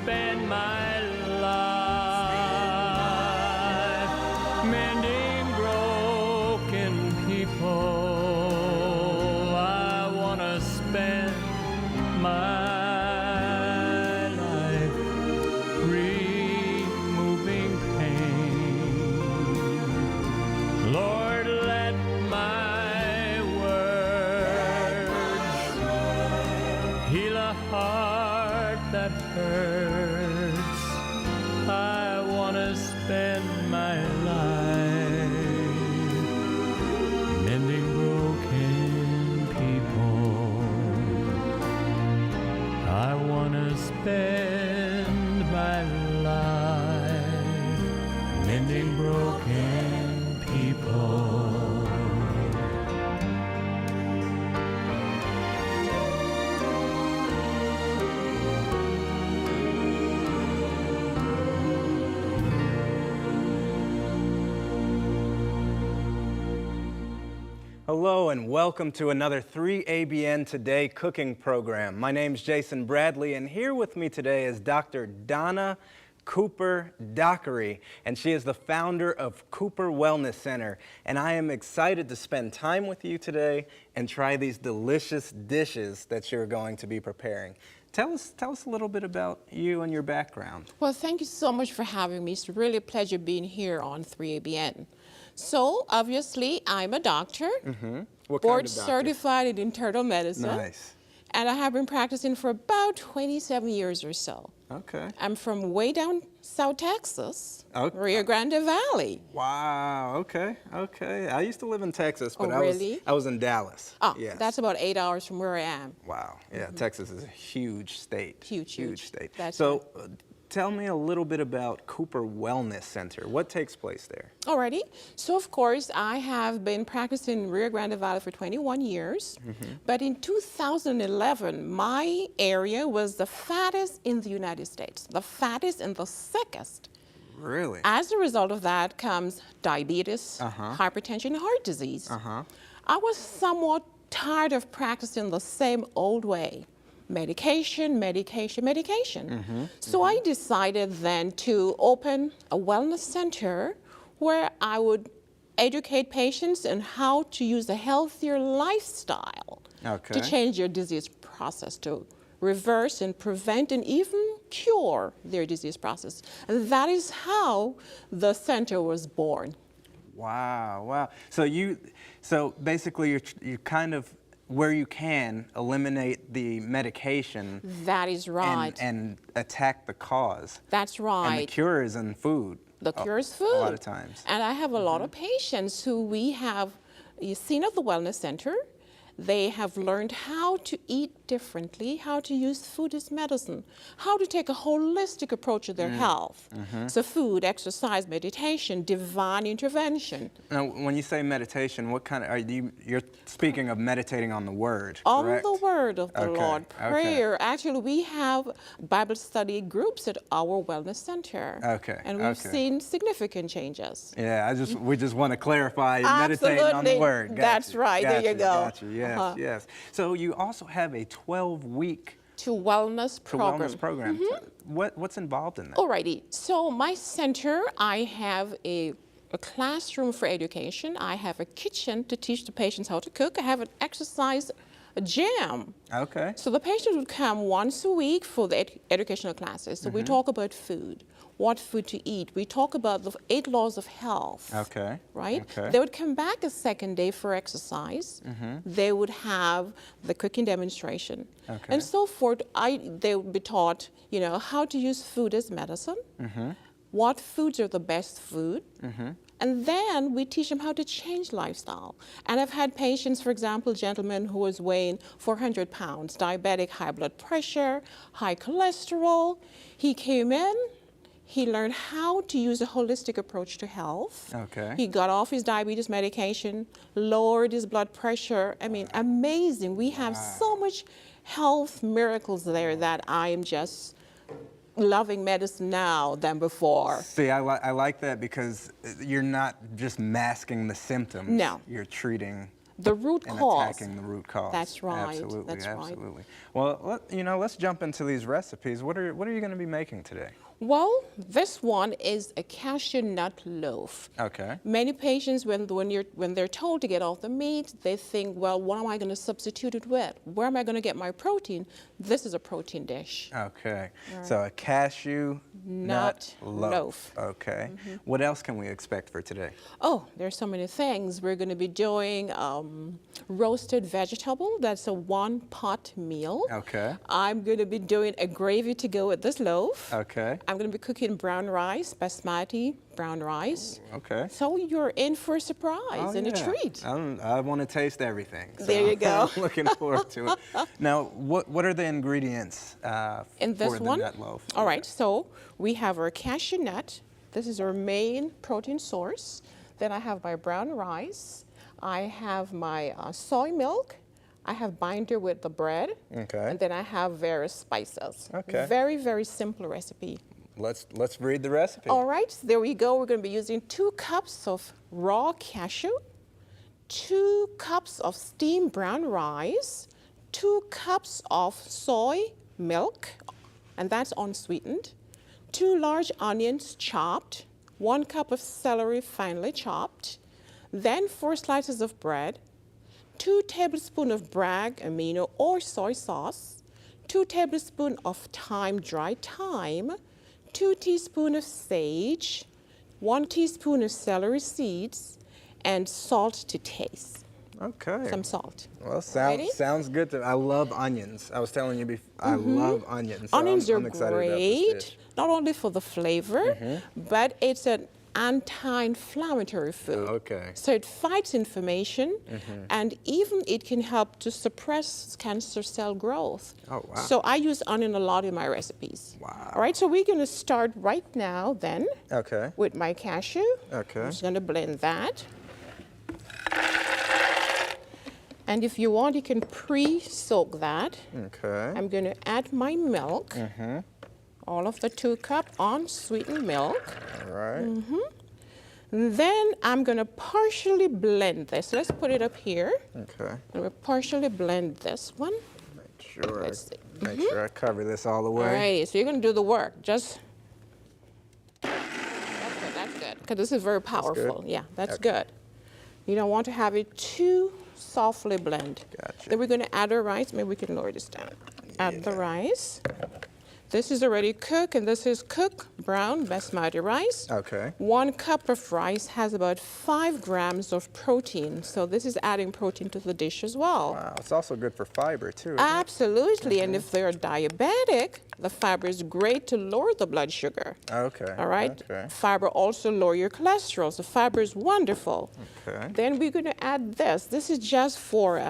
spend my life mending broken people. I want to spend my life removing pain. Lord, let my words heal a heart that hurts. I want to spend my life mending broken people. I want to spend my life mending broken people. Hello and welcome to another 3ABN Today cooking program. My name's Jason Bradley, and here with me today is Dr. Donna Cooper Dockery, and she is the founder of Cooper Wellness Center. And I am excited to spend time with you today and try these delicious dishes that you're going to be preparing. Tell us a little bit about you and your background. Well, thank you so much for having me. It's really a pleasure being here on 3ABN. So, obviously, I'm a doctor, What board kind of doctor? certified in internal medicine. Nice. And I have been practicing for about 27 years or so. Okay. I'm from way down South Texas, Okay. Rio Grande Valley. Wow. Okay. Okay. I used to live in Texas, but Oh, really? I was in Dallas. Oh, Yes. that's about 8 hours from where I am. Wow. Yeah. Texas is a huge state. Huge. state. That's so, tell me a little bit about Cooper Wellness Center. What takes place there? Alrighty. So, of course, I have been practicing in Rio Grande Valley for 21 years. But in 2011, my area was the fattest in the United States, the fattest and the sickest. Really? As a result of that comes diabetes, hypertension, and heart disease. I was somewhat tired of practicing the same old way. Medication. So I decided then to open a wellness center where I would educate patients on how to use a healthier lifestyle to change your disease process, to reverse and prevent and even cure their disease process. And that is how the center was born. Wow. Wow. So basically you're kind of, where you can, eliminate the medication. That is right. And attack the cause. That's right. And the cure is in food. The cure is food. A lot of times. And I have a lot of patients who we have seen at the Wellness Center. They have learned how to eat differently, how to use food as medicine, how to take a holistic approach to their health. So food, exercise, meditation, divine intervention. Now, when you say meditation, what kind of, you're speaking of meditating on the Word, On correct? the word of the Okay, Lord, okay. prayer. Actually, we have Bible study groups at our Wellness Center. Okay, And we've okay. seen significant changes. Yeah, we just want to clarify meditating on the Absolutely. Word. That's right. There you go. Gotcha. Yes, yes. So you also have a 12-week To wellness program. wellness program. What's involved in that? Alrighty. So my center, I have a classroom for education. I have a kitchen to teach the patients how to cook. I have an exercise gym. Okay. So the patients would come once a week for the educational classes. So we talk about food, what food to eat. We talk about the 8 laws of health. Okay. Right? Okay. They would come back a second day for exercise. They would have the cooking demonstration. Okay. And so forth. They would be taught, how to use food as medicine, what foods are the best food, and then we teach them how to change lifestyle. And I've had patients, for example, a gentleman who was weighing 400 pounds, diabetic, high blood pressure, high cholesterol. He came in, he learned how to use a holistic approach to health. Okay. He got off his diabetes medication, lowered his blood pressure. I mean, amazing. We have so much health miracles there that I am just loving medicine now than before. See, I like that because you're not just masking the symptoms. No. You're treating the root and cause. attacking the root cause. That's right. Absolutely, That's absolutely. Well, let's jump into these recipes. What are you going to be making today? Well, this one is a cashew nut loaf. Okay. Many patients, when they're told to get off the meat, they think, well, what am I going to substitute it with? Where am I going to get my protein? This is a protein dish. Okay. So a cashew nut loaf. Okay. What else can we expect for today? Oh, there's so many things. We're going to be doing roasted vegetable. That's a one-pot meal. Okay. I'm going to be doing a gravy to go with this loaf. Okay. I'm going to be cooking brown rice, basmati brown rice. Okay. So you're in for a surprise and a treat. I want to taste everything. So There you go. I'm looking forward to it. Now, what are the ingredients In this for the one? nut loaf? All right, so we have our cashew nut. This is our main protein source. Then I have my brown rice. I have my soy milk. I have binder with the bread. Okay. And then I have various spices. Okay. Very, very simple recipe. Let's read the recipe. All right, there we go. We're going to be using 2 cups of raw cashew, 2 cups of steamed brown rice, 2 cups of soy milk, and that's unsweetened, 2 large onions chopped, 1 cup of celery finely chopped, then 4 slices of bread, 2 tablespoons of Bragg amino or soy sauce, 2 tablespoons of dried thyme, 2 teaspoons of sage, 1 teaspoon of celery seeds, and salt to taste. Okay. Some salt. Well, Ready? sounds good. I love onions. I was telling you before, I love onions. So Onions I'm are excited about this great, dish. not only for the flavor, but it's an anti-inflammatory food. Okay. So it fights inflammation, and even it can help to suppress cancer cell growth. Oh, wow. So I use onion a lot in my recipes. Wow. All right, so we're going to start right now then Okay. with my cashew. Okay. I'm just going to blend that. And if you want, you can pre-soak that. Okay. I'm going to add my milk. All of the 2 cup unsweetened milk. All right. Then I'm going to partially blend this. Let's put it up here. Okay. I'm going to partially blend this one. Make sure Let's see. make sure I cover this all the way. All right, so you're going to do the work. Just that's good. Because this is very powerful. Yeah, that's Okay. good. You don't want to have it too softly blend. Gotcha. Then we're going to add our rice. Maybe we can lower this down. Add the rice. This is already cooked, and this is cooked brown basmati rice. Okay. 1 cup of rice has about 5 grams of protein, so this is adding protein to the dish as well. Wow. It's also good for fiber too. Isn't it? Absolutely, and if they're diabetic, the fiber is great to lower the blood sugar. Okay. All right? Okay. Fiber also lower your cholesterol, so fiber is wonderful. Okay. Then we're going to add this. This is just for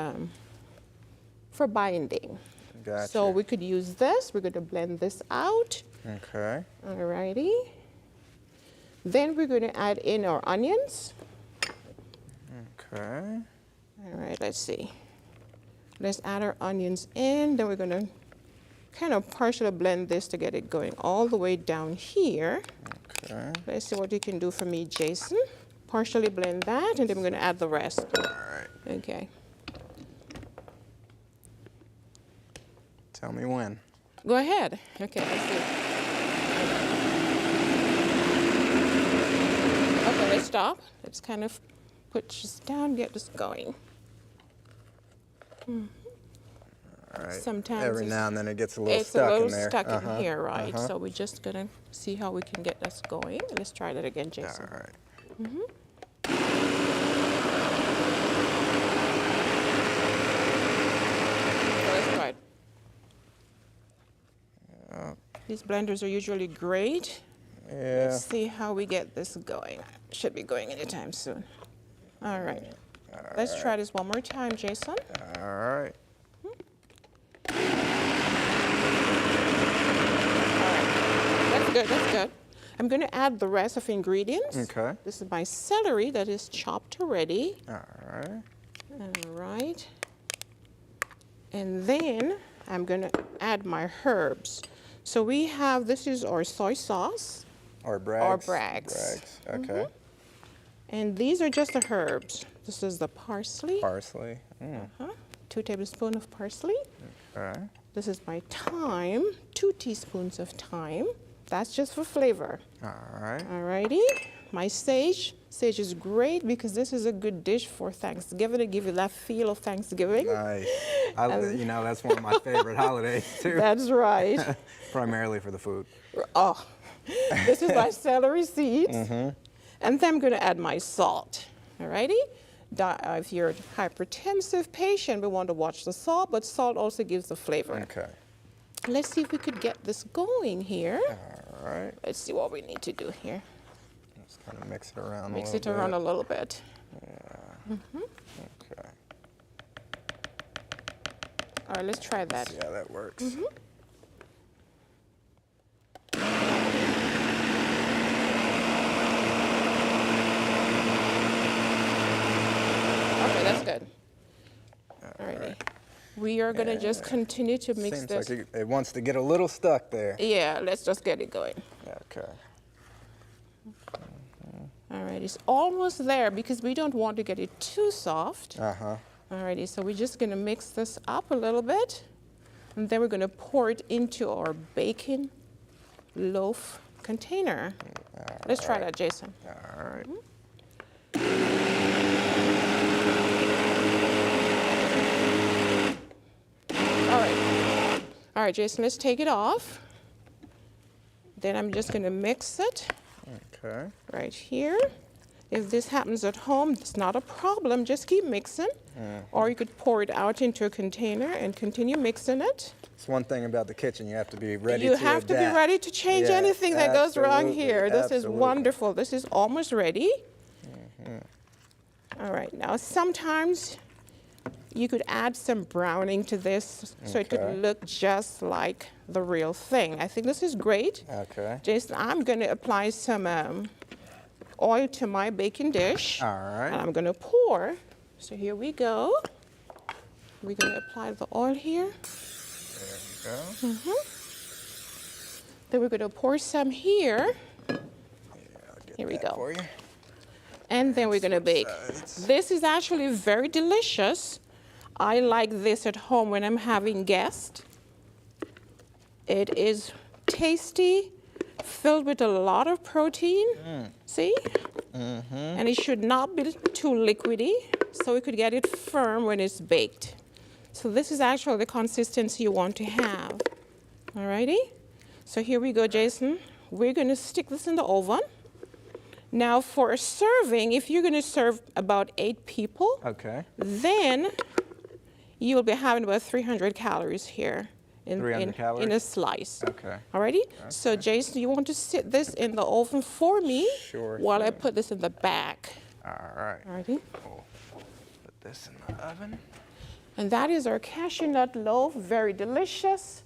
binding. Gotcha. So we could use this. We're going to blend this out. Okay. All righty. Then we're going to add in our onions. Okay. All right, let's see. Let's add our onions in. Then we're going to kind of partially blend this to get it going all the way down here. Okay. Let's see what you can do for me, Jason. Partially blend that, and then we're going to add the rest. All right. Okay. Tell me when. Go ahead. Okay, let's see. Okay, let's stop. Let's kind of put this down, get this going. All right. Sometimes Every it's- now and then it gets a little It's stuck a little in there. stuck in here, right? So we're just gonna see how we can get this going. Let's try that again, Jason. All right. So let's try it. These blenders are usually great. Yeah. Let's see how we get this going. Should be going anytime soon. All right. Let's try this one more time, Jason. All right. That's good, that's good. I'm going to add the rest of ingredients. Okay. This is my celery that is chopped already. All right. All right. And then I'm going to add my herbs. So we have, this is our soy sauce. Or Bragg's. Bragg's. Okay. And these are just the herbs. This is the parsley. Parsley. 2 tablespoons of parsley. Okay. This is my thyme, 2 teaspoons of thyme. That's just for flavor. All right. Alrighty. My sage. Sage is great because this is a good dish for Thanksgiving to give you that feel of Thanksgiving. Nice. You know, that's one of my favorite holidays, too. That's right. Primarily for the food. Oh, this is my celery seeds. And then I'm going to add my salt. Alrighty? If you're a hypertensive patient, we want to watch the salt, but salt also gives the flavor. Okay. Let's see if we could get this going here. All right. Let's see what we need to do here. Just kind of mix it around Mix a it little around bit. a little bit. Yeah. Okay. All right, let's try that. See how that works. Okay, that's good. All righty. We are going to just continue to mix Seems this. like it wants to get a little stuck there. Yeah, let's just get it going. Okay. All right, it's almost there because we don't want to get it too soft. Uh-huh. All righty, so we're just going to mix this up a little bit, and then we're going to pour it into our baking loaf container. Let's try that, Jason. All right. All right, Jason, let's take it off. Then I'm just going to mix it Okay. right here. If this happens at home, it's not a problem. Just keep mixing. Or you could pour it out into a container and continue mixing it. It's one thing about the kitchen, you have to be ready You to have to be adapt. ready to change Yeah, anything that goes wrong absolutely, here. This is absolutely. wonderful. This is almost ready. All right, now sometimes you could add some browning to this so it Okay. could look just like the real thing. I think this is great. Okay. Jason, I'm going to apply some oil to my baking dish. All right. And I'm going to pour. So here we go. We're going to apply the oil here. There you go. Then we're going to pour some here. I'll get Here we that go. for you. And then we're going to bake. Sides. This is actually very delicious. I like this at home when I'm having guests. It is tasty, filled with a lot of protein. See? And it should not be too liquidy, so we could get it firm when it's baked. So this is actually the consistency you want to have. Alrighty? So here we go, Jason. We're going to stick this in the oven. Now for a serving, if you're going to serve about 8 people, Okay. then you'll be having about 300 calories here 300 in calories? a slice. Okay. Alrighty? So Jason, you want to sit this in the oven for me Sure while I thing. put this in the back. All right. Alrighty? Cool. Put this in the oven. And that is our cashew nut loaf, very delicious.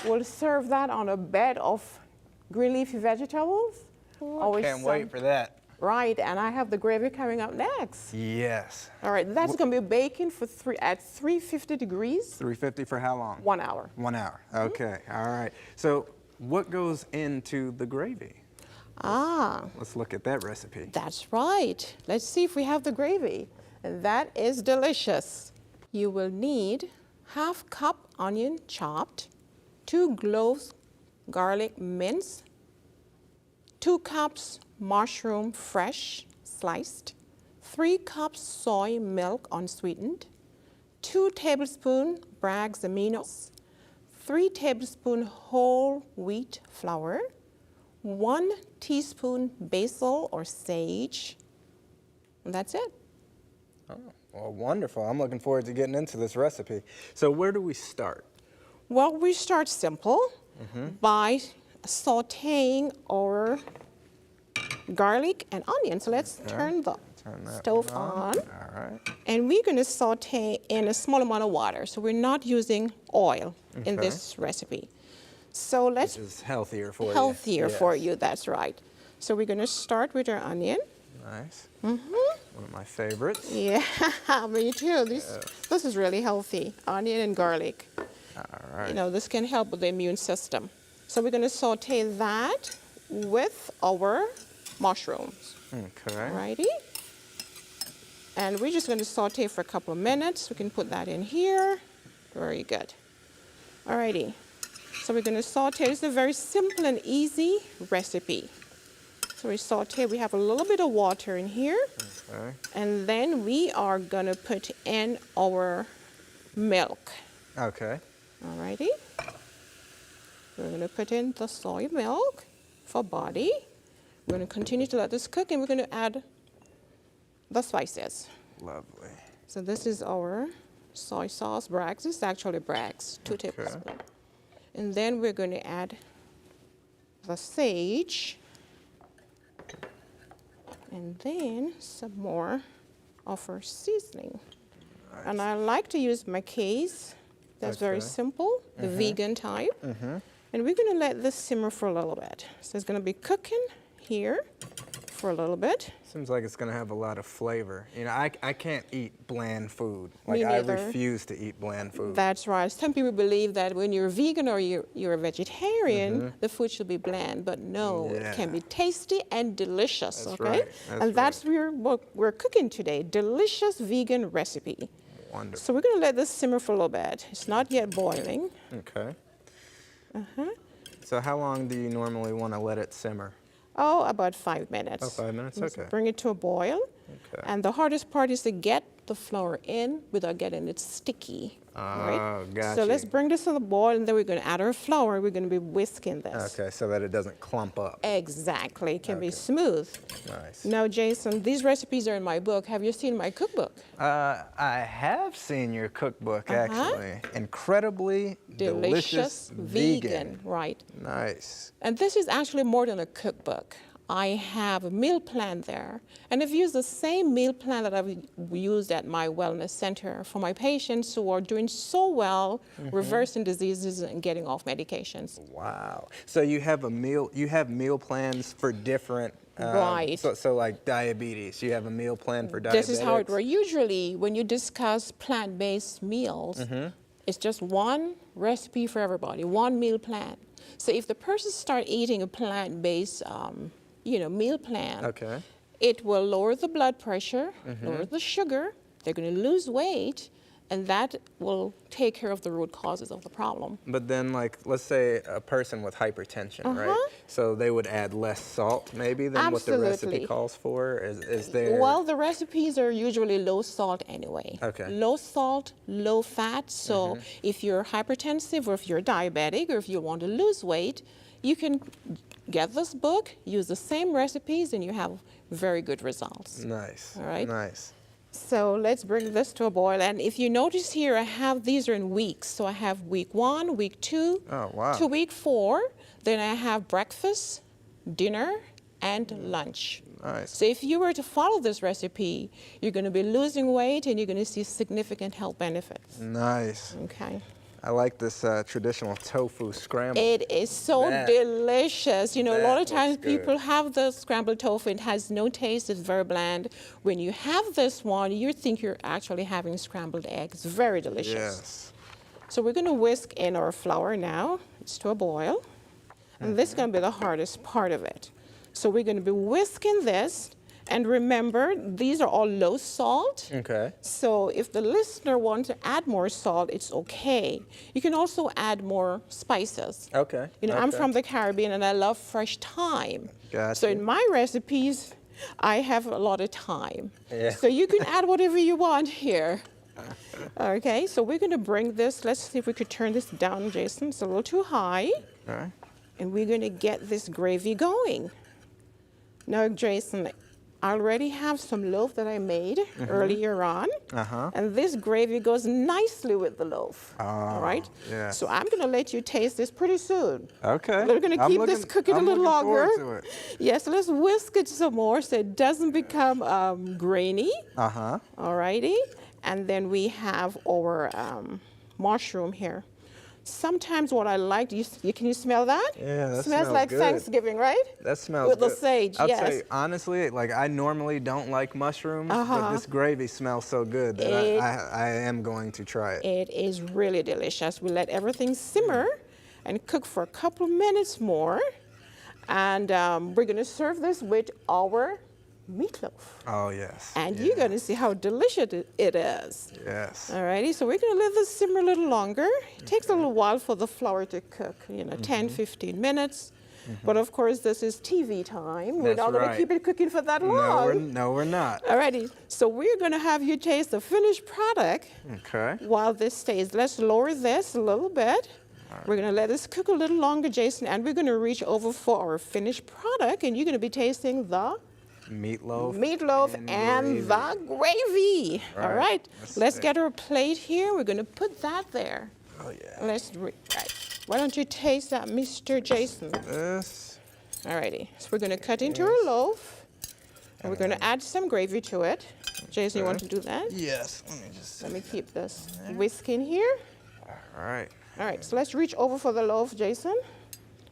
We'll serve that on a bed of green leafy vegetables. Always Can't wait for that. Right, and I have the gravy coming up next. Yes. All right, that's going to be baking for at 350 degrees, 350 for how long? 1 hour. 1 hour. Okay. All right. So what goes into the gravy? Ah, Let's look at that recipe. that's right. Let's see if we have the gravy. And that is delicious. You will need ½ cup onion chopped, 2 cloves garlic minced, 2 cups mushroom fresh sliced, 3 cups soy milk unsweetened, 2 tablespoons Bragg's aminos, 3 tablespoons whole wheat flour, 1 teaspoon basil or sage, and that's it. Oh, well, wonderful. I'm looking forward to getting into this recipe. So where do we start? Well, we start simple by sauteing our garlic and onion. So let's turn the that stove one on. All right. And we're going to saute in a small amount of water. So we're not using oil in Okay. this recipe. So let's Which is healthier for you. healthier for Yes. you, that's right. So we're going to start with our onion. Nice. One of my favorites. Yeah, me too. This is really healthy, onion and garlic. All right. You know, this can help with the immune system. So we're going to saute that with our mushrooms. Okay. Alrighty. And we're just going to saute for a couple of minutes. We can put that in here. Very good. Alrighty. So we're going to saute. This is a very simple and easy recipe. So we saute. We have a little bit of water in here. Okay. And then we are going to put in our milk. Okay. Alrighty. We're going to put in the soy milk for body. We're going to continue to let this cook, and we're going to add the spices. Lovely. So this is our soy sauce, Bragg's. This is actually Bragg's, 2 tablespoons. And then we're going to add the sage. And then some more of our seasoning. Nice. And I like to use McKay's. That's very Okay. simple, the vegan type. And we're going to let this simmer for a little bit. So it's going to be cooking here for a little bit. Seems like it's gonna have a lot of flavor. You know, I can't eat bland food. Me Like I neither. refuse to eat bland food. That's right. Some people believe that when you're vegan or you're a vegetarian, the food should be bland, but no, it can Yeah. be tasty and delicious, That's okay? right. That's And that's what we're cooking today, delicious vegan recipe. Wonderful. So we're gonna let this simmer for a little bit. It's not yet boiling. Okay. So how long do you normally want to let it simmer? Oh, about 5 minutes. Oh, 5 minutes? Let's Okay. bring it to a boil. Okay. And the hardest part is to get the flour in without getting it sticky. All right? Oh, got So you. let's bring this to the boil, and then we're going to add our flour. We're going to be whisking this. Okay, so that it doesn't clump up. Exactly. It can be smooth. Nice. Now, Jason, these recipes are in my book. Have you seen my cookbook? I have seen your cookbook, actually. Incredibly delicious vegan. Right. Nice. And this is actually more than a cookbook. I have a meal plan there. And I've used the same meal plan that I've used at my wellness center for my patients who are doing so well, reversing diseases and getting off medications. Wow. So you have meal plans for different Right. So like diabetes, you have a meal plan for diabetes. This is how it works. Usually, when you discuss plant-based meals, it's just one recipe for everybody, one meal plan. So if the person start eating a plant-based, meal plan, Okay. it will lower the blood pressure, lower the sugar. They're going to lose weight, and that will take care of the root causes of the problem. But then, like, let's say a person with hypertension, right? So they would add less salt, maybe, than what the recipe Absolutely. calls for? Is there... Well, the recipes are usually low salt anyway. Okay. Low salt, low fat. So if you're hypertensive or if you're diabetic or if you want to lose weight, you can get this book, use the same recipes, and you have very good results. Nice. All right. Nice. So let's bring this to a boil. And if you notice here, I have these are in weeks. So I have week 1, week 2, Oh, wow. to week 4. Then I have breakfast, dinner, and lunch. Nice. So if you were to follow this recipe, you're going to be losing weight and you're going to see significant health benefits. Nice. Okay. I like this traditional tofu scramble. It is so That- delicious. You know, a lot of that times looks good. people have the scrambled tofu. It has no taste. It's very bland. When you have this one, you think you're actually having scrambled eggs. Very delicious. Yes. So we're going to whisk in our flour now. It's to a boil. And this is going to be the hardest part of it. So we're going to be whisking this. And remember, these are all low salt. Okay. So if the listener wants to add more salt, it's okay. You can also add more spices. Okay. You know, I'm okay. from the Caribbean and I love fresh thyme. Gotcha. So in my recipes, I have a lot of thyme. Yeah. So you can add whatever you want here. Okay, so we're going to bring this. Let's see if we could turn this down, Jason. It's a little too high. All right. And we're going to get this gravy going. Now, Jason, I already have some loaf that I made earlier on. And this gravy goes nicely with the loaf. All right? yes. So I'm going to let you taste this pretty soon. Okay. We're going to keep this cooking a little longer. I'm looking forward to it. Yes, let's whisk it some more so it doesn't become grainy. All righty. And then we have our mushroom here. Sometimes what I like, can you smell that? Yeah, that smells smells like good. Thanksgiving, right? That smells With good. the sage, I'll yes. tell you, honestly, like I normally don't like mushrooms, but this gravy smells so good that I am going to try it. It is really delicious. We let everything simmer and cook for a couple of minutes more. And we're going to serve this with our meatloaf. Oh, yes. And you're going to see how delicious it is. Yes. Alrighty, so we're going to let this simmer a little longer. It takes a little while for the flour to cook, 10, 15 minutes. But of course, this is TV time. We're That's not going to right. keep it cooking for that long. No, we're not. Alrighty, so we're going to have you taste the finished product Okay. while this stays. Let's lower this a little bit. We're going to let this cook a little longer, Jason, and we're going to reach over for our finished product, and you're going to be tasting the Meatloaf and the gravy. Right. All right, Let's let's see. get our plate here. We're going to put that there. Oh, yeah. Right. Why don't you taste that, Mr. Jason? This. All righty, so we're going to cut into our loaf, and we're going to add some gravy to it. Jason, you want to do that? Yes. Let me just. Let me keep this whisk in here. All right. All right, so let's reach over for the loaf, Jason.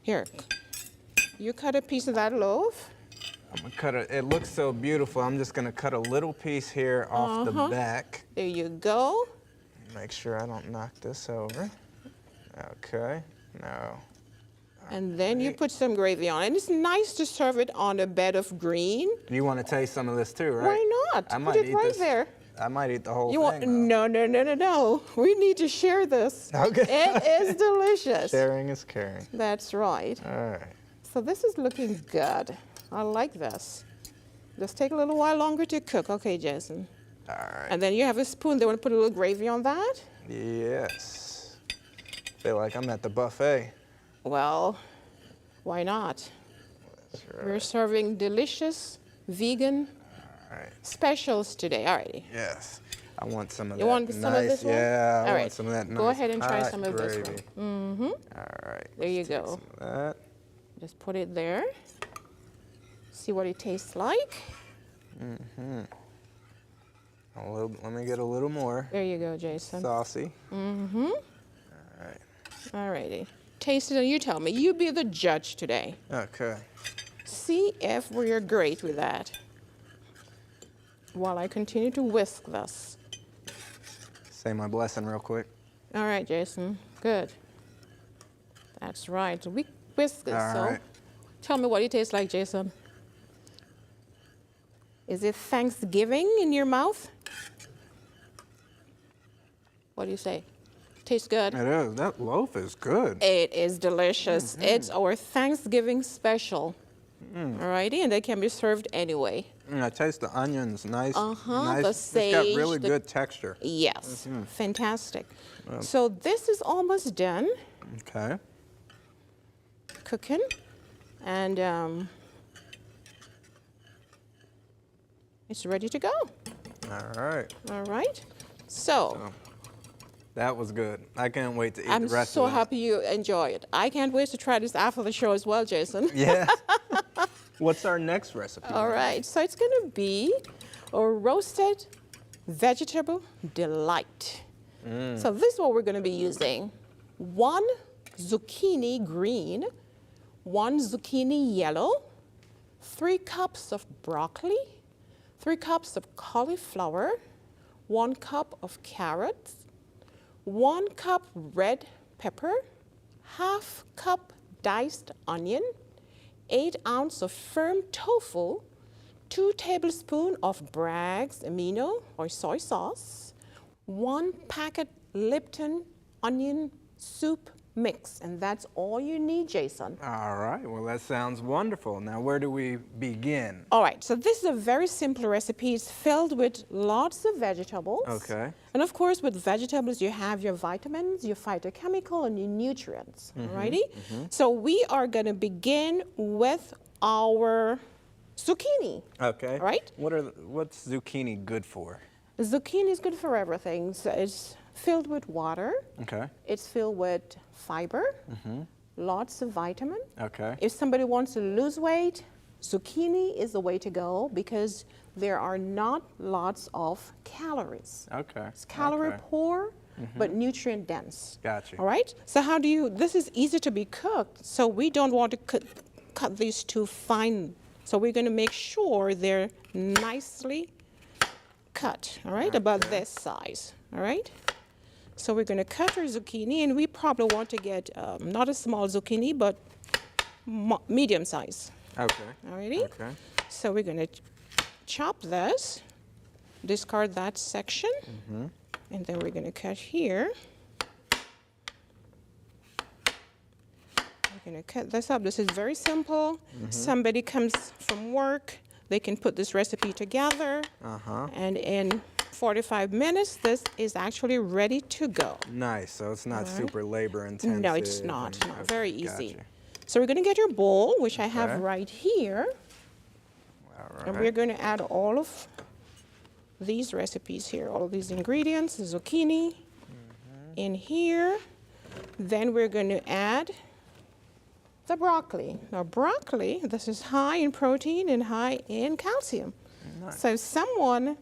Here, you cut a piece of that loaf. I'm gonna cut it. It looks so beautiful. I'm just gonna cut a little piece here off the back. There you go. Make sure I don't knock this over. Okay. No. And then you put some gravy on. And it's nice to serve it on a bed of green. You want to taste some of this too, right? Why not? I Put might it eat right this. there. I might eat the whole You want? thing. though. No. We need to share this. Okay. It is delicious. Sharing is caring. That's right. All right. So this is looking good. I like this. Just take a little while longer to cook. Okay, Jason. All right. And then you have a spoon. They want to put a little gravy on that? Yes. Feel like I'm at the buffet. Well, why not? That's right. We're serving delicious vegan All right. specials today. Alrighty. Yes. I want some of You that want nice. some of this one? Yeah. I All want right. some of that nice. Go ahead and try hot some of this gravy. one. All right. There you let's take go. Some of that. Just put it there. See what it tastes like. Let me get a little more There you go, Jason. saucy. Mm-hmm. All right. Alrighty. Taste it and you tell me. You be the judge today. Okay. See if we're great with that. While I continue to whisk this. Say my blessing real quick. All right, Jason. Good. That's right. We whisk this. All So right. tell me what it tastes like, Jason. Is it Thanksgiving in your mouth? What do you say? Tastes good? It is. That loaf is good. It is delicious. It's our Thanksgiving special. Alrighty, and they can be served anyway. I taste the onions. Nice. The It's got really sage, the- good texture. Yes, fantastic. So this is almost done Okay. cooking, and it's ready to go. All right. All right. So That was good. I can't wait to eat I'm the rest so of that. happy you enjoy it. I can't wait to try this after the show as well, Jason. Yeah. What's our next recipe? All right, so it's going to be a roasted vegetable delight. So this is what we're going to be using. 1 zucchini green, 1 zucchini yellow, 3 cups of broccoli, 3 cups of cauliflower, 1 cup of carrots, 1 cup red pepper, ½ cup diced onion, 8 ounces of firm tofu, 2 tablespoons of Bragg's amino or soy sauce, 1 packet Lipton onion soup mix, and that's all you need, Jason. All right. Well, that sounds wonderful. Now, where do we begin? All right, so this is a very simple recipe. It's filled with lots of vegetables. Okay. And of course, with vegetables, you have your vitamins, your phytochemical, and your nutrients. Alrighty? So we are going to begin with our zucchini. Okay. Right? What's zucchini good for? Zucchini is good for everything. So it's filled with water. Okay. It's filled with fiber, lots of vitamin. Okay. If somebody wants to lose weight, zucchini is the way to go because there are not lots of calories. Okay. It's calorie Okay. poor, but nutrient dense. Gotcha. All right? So how do you, this is easy to be cooked, so we don't want to cut these too fine. So we're going to make sure they're nicely cut, all right, about this size, all right? So we're going to cut our zucchini, and we probably want to get not a small zucchini, but medium size. Okay. Alrighty? Okay. So we're going to chop this, discard that section, and then we're going to cut here. We're going to cut this up. This is very simple. Somebody comes from work, they can put this recipe together, and in 45 minutes, this is actually ready to go. Nice. So it's not super labor intensive. No, it's not. No, very easy. Gotcha. So we're going to get your bowl, which I have right here. All And right. we're going to add all of these recipes here, all of these ingredients, the zucchini in here. Then we're going to add the broccoli. Now broccoli, this is high in protein and high in calcium. So if someone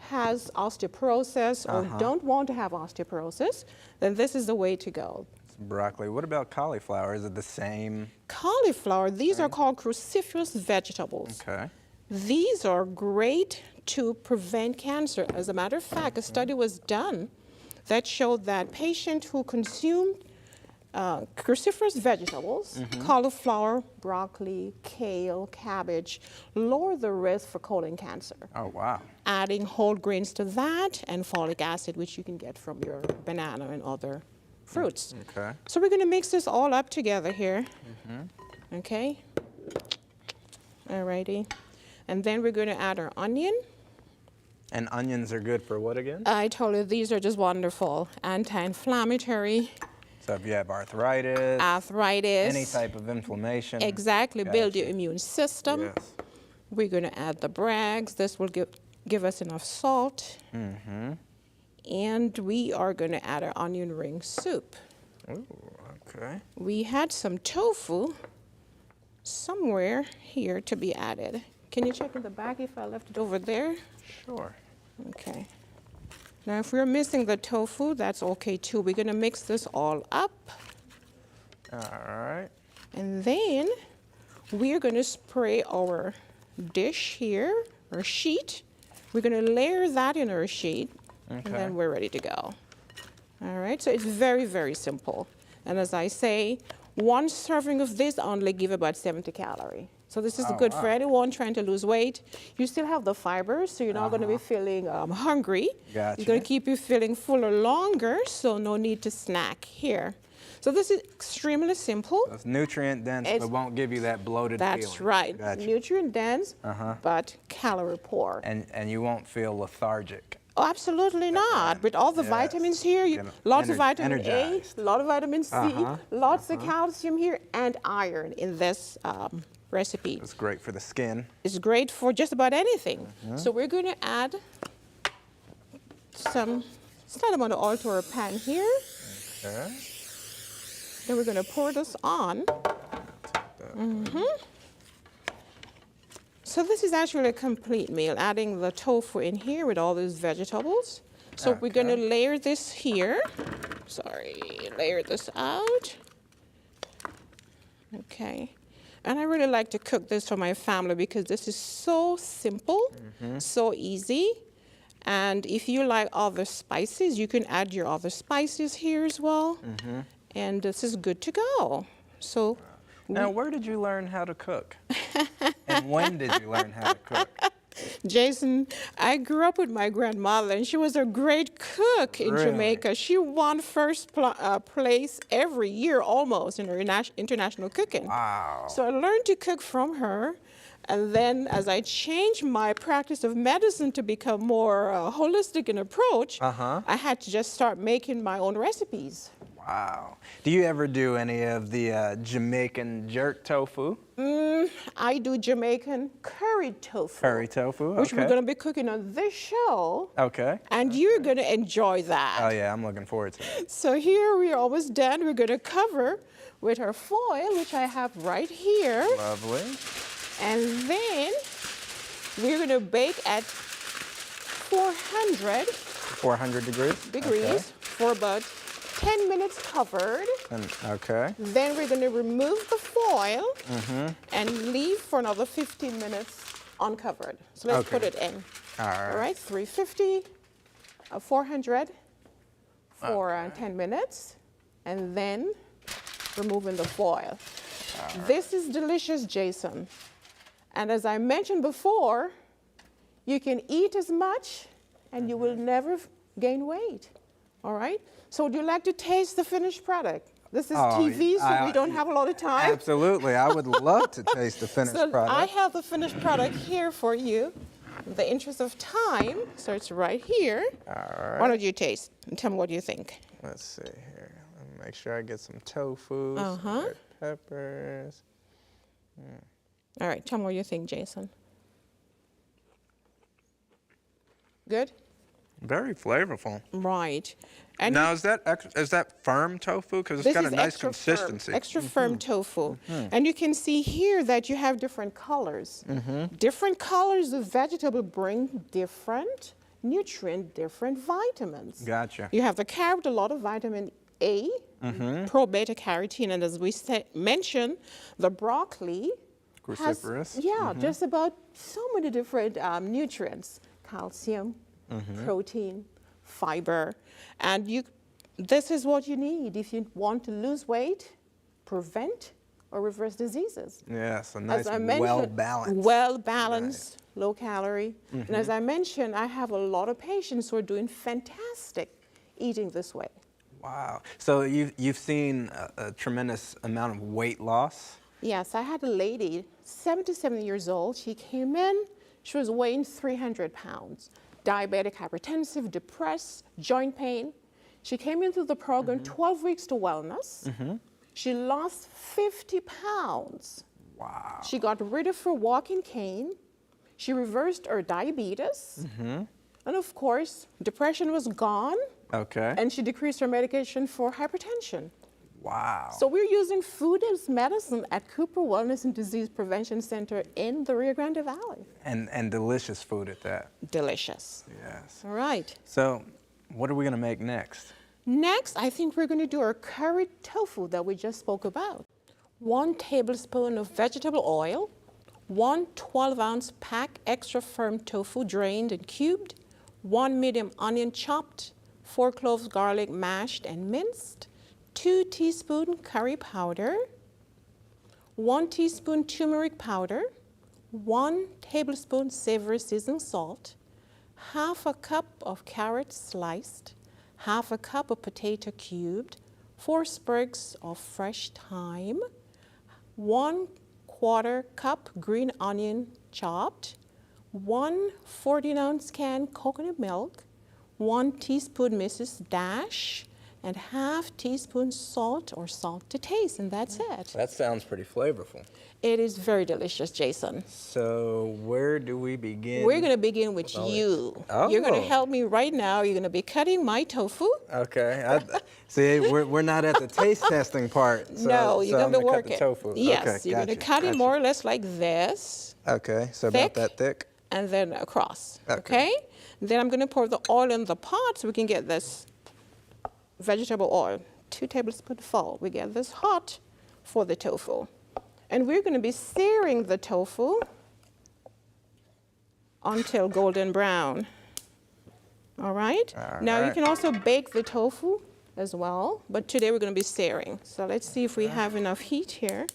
has osteoporosis or don't want to have osteoporosis, then this is the way to go. Broccoli. What about cauliflower? Is it the same? Cauliflower, these are called cruciferous vegetables. Okay. These are great to prevent cancer. As a matter of fact, a study was done that showed that patients who consumed cruciferous vegetables, cauliflower, broccoli, kale, cabbage, lower the risk for colon cancer. Oh, wow. Adding whole grains to that and folic acid, which you can get from your banana and other fruits. Okay. So we're going to mix this all up together here. Okay. Alrighty. And then we're going to add our onion. And onions are good for what again? I told you these are just wonderful. Anti-inflammatory, So if you have arthritis, arthritis. any type of inflammation. Exactly. Build your Gotcha. immune system. Yes. We're going to add the brags. This will give us enough salt. And we are going to add our onion ring soup. Ooh, okay. We had some tofu somewhere here to be added. Can you check in the back if I left it over there? Sure. Okay. Now, if we're missing the tofu, that's okay too. We're going to mix this all up. All right. And then we're going to spray our dish here, our sheet. We're going to layer that in our sheet, and then we're ready to go. All right, so it's very, very simple. And as I say, one serving of this only give about 70 calories. So this is good for anyone trying to lose weight. You still have the fibers, so you're not going to be feeling hungry. Gotcha. It's going to keep you feeling fuller longer, so no need to snack here. So this is extremely simple. It's nutrient dense, but won't give you that bloated feeling. That's right. Gotcha. Nutrient dense, but calorie poor. And you won't feel lethargic. Oh, absolutely not. With all the vitamins here, lots of vitamin A, a lot of vitamin C, lots of calcium here, and iron in this recipe. It's great for the skin. It's great for just about anything. So we're going to add some amount of oil to our pan here. Okay. Then we're going to pour this on. So this is actually a complete meal, adding the tofu in here with all these vegetables. So we're going to layer this here. Layer this out. Okay. And I really like to cook this for my family because this is so simple, so easy. And if you like other spices, you can add your other spices here as well. And this is good to go. So now, where did you learn how to cook? And when did you learn how to cook? Jason, I grew up with my grandmother, and she was a great cook in Jamaica. She won first place every year almost in her international cooking. Wow. So I learned to cook from her. And then as I changed my practice of medicine to become more holistic in approach, I had to just start making my own recipes. Wow. Do you ever do any of the Jamaican jerk tofu? I do Jamaican curry tofu. Curry tofu, Which we're going to be cooking on this show. Okay. And you're going to enjoy that. Oh, yeah, I'm looking forward to it. So here we are almost done. We're going to cover with our foil, which I have right here. Lovely. And then we're going to bake at 400 degrees? For about 10 minutes covered. Okay. Then we're going to remove the foil and leave for another 15 minutes uncovered. So let's put it in. All right. All right, 350, 400 for 10 minutes, and then removing the foil. This is delicious, Jason. And as I mentioned before, You can eat as much and you will never gain weight. All right? So would you like to taste the finished product? This is TV, so we don't have a lot of time. Absolutely. I would love to taste the finished So product. I have the finished product here for you. In the interest of time, so it's right here. All right. Why don't you taste and tell me what you think? Let's see here. Let me make sure I get some tofu, some red peppers. All right, tell me what you think, Jason. Good? Very flavorful. Right. And Now, is that firm tofu? Because it's got a nice consistency. Extra firm tofu. And you can see here that you have different colors. Different colors of vegetable bring different nutrient, different vitamins. Gotcha. You have the carrot, a lot of vitamin A, pro-beta carotene, and as we mentioned, the broccoli Cruciferous. has, just about so many different nutrients, calcium, protein, fiber, and this is what you need if you want to lose weight, prevent or reverse diseases. Yes, a nice, As I mentioned, well-balanced. Well-balanced, low calorie. And as I mentioned, I have a lot of patients who are doing fantastic eating this way. Wow. So you've seen a tremendous amount of weight loss? Yes, I had a lady, 77 years old. She came in, she was weighing 300 pounds. Diabetic, hypertensive, depressed, joint pain. She came into the program 12 weeks to wellness. She lost 50 pounds. Wow. She got rid of her walking cane. She reversed her diabetes. And of course, depression was gone. Okay. And she decreased her medication for hypertension. Wow. So we're using food as medicine at Cooper Wellness and Disease Prevention Center in the Rio Grande Valley. And delicious food at that. Delicious. Yes. All right. So what are we going to make next? Next, I think we're going to do our curried tofu that we just spoke about. 1 tablespoon of vegetable oil, 1 12-ounce pack extra firm tofu drained and cubed, 1 medium onion chopped, 4 cloves garlic mashed and minced, 2 teaspoon curry powder, 1 teaspoon turmeric powder, 1 tablespoon savory seasoning salt, half a cup of carrot sliced, half a cup of potato cubed, 4 sprigs of fresh thyme, 1/4 cup green onion chopped, 1 14-ounce can coconut milk, 1 teaspoon Mrs. Dash, and ½ teaspoon salt or salt to taste, and that's it. That sounds pretty flavorful. It is very delicious, Jason. So where do we begin? We're going to begin with you. You're going to help me right now. You're going to be cutting my tofu. Okay. See, we're not at the taste testing part. So, No, you're going to be cut working. the tofu. Yes, Okay, you're going to gotcha, cut it gotcha. more or less like this. Okay, so Thick. about that thick? And then across. Okay. Okay? Then I'm going to pour the oil in the pot so we can get this vegetable oil. 2 tablespoons full. We get this hot for the tofu. And we're going to be searing the tofu until golden brown. All right? Now you can also bake the tofu as well, but today we're going to be searing. So let's see if we have enough heat here.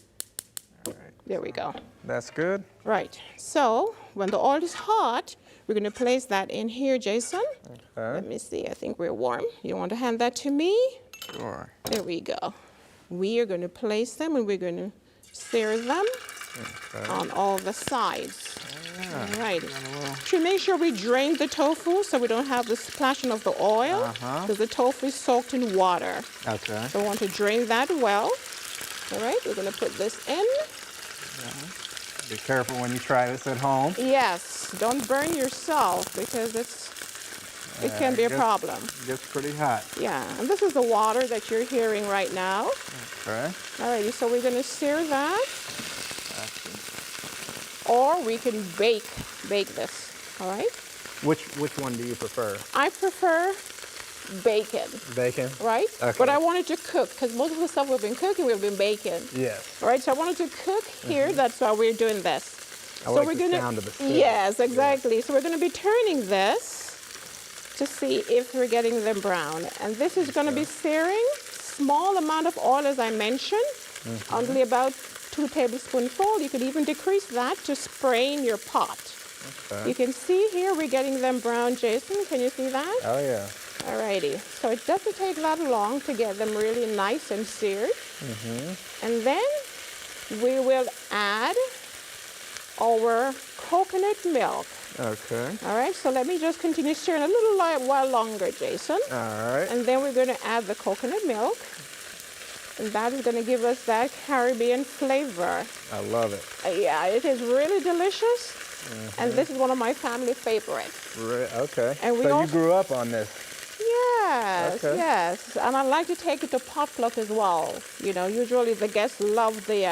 There we go. That's good? Right. So when the oil is hot, we're going to place that in here, Jason. Okay. Let me see. I think we're warm. You want to hand that to me? Sure. There we go. We are going to place them and we're going to sear them on all the sides. All right. To make sure we drain the tofu so we don't have the splashing of the oil because the tofu is soaked in water. Okay. So we want to drain that well. All right. We're going to put this in. Be careful when you try this at home. Yes, don't burn yourself because it can be a problem. It gets pretty hot. Yeah, and this is the water that you're hearing right now. Okay. Alrighty, so we're going to sear that. Or we can bake this, all right? Which one do you prefer? I prefer bacon, Bacon? right? Okay. But I wanted to cook because most of the stuff we've been cooking, we've been baking. Yes. All right, so I wanted to cook here. That's why we're doing this. I like the sound of the stir. Yes, exactly. So we're going to be turning this to see if we're getting them brown. And this is going to be searing. Small amount of oil, as I mentioned, only about 2 tablespoonfuls. You could even decrease that to spray in your pot. Okay. You can see here we're getting them brown, Jason. Can you see that? Oh, yeah. Alrighty. So it doesn't take that long to get them really nice and seared. And then we will add our coconut milk. Okay. All right, so let me just continue stirring a little while longer, Jason. All right. And then we're going to add the coconut milk. And that is going to give us that Caribbean flavor. I love it. Yeah, it is really delicious. And this is one of my family favorites. Okay. And we so you also- grew up on this. Yes, Okay. yes. And I like to take it to potluck as well. You know, usually the guests love the